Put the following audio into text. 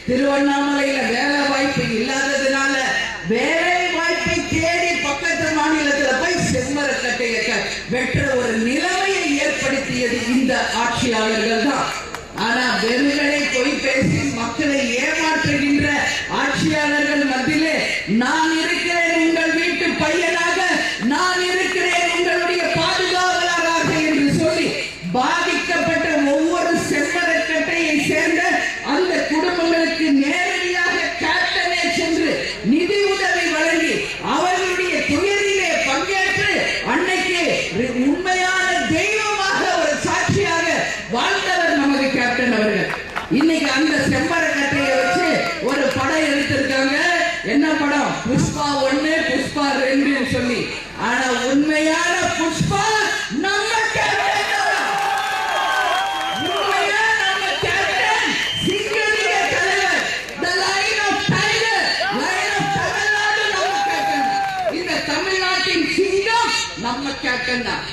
திருவண்ணாமலையில வேலை வாய்ப்பு இல்லாததுனால வேலை வாய்ப்பை தேடி பக்கத்து மாநிலத்துல போய் செம்மரக்கட்டையை வெற்ற ஒரு நிலைமையை ஏற்படுத்தியது இந்த ஆட்சியாளர்கள் தான். ஆனா வெறுமனே பொய் பேசி மக்களை ஏமாற்றுகின்ற ஆட்சியாளர்கள் மத்தியிலே நான் இருக்கிறேன் உங்கள் வீட்டு பையனாக, நான் இருக்கிறேன் உங்களுடைய பாதுகாவலராக என்று சொல்லி பாதிக்கப்பட்ட ஒவ்வொரு செம்மரக்கட்டையை சேர்ந்த அந்த குடும்பங்களுக்கு நேரடியாக கேப்டனே சென்று நிதி உதவி வழங்கி அவர்களுடைய துயரிலே பங்கேற்று அன்னைக்கு உண்மையான தெய்வமாக ஒரு சாட்சியாக வாழ்ந்தவர் நமது கேப்டன் அவர்கள். இன்னைக்கு அந்த செம்மரக்கட்டையை வச்சு ஒரு படம் எடுத்திருக்காங்க. என்ன படம்? புஷ்பா 1 புஷ்பா 2 சொல்லி. ஆனா உண்மையான புஷ்பா நம்ம கேப்டன். நம்ம கேப்டன் தான்.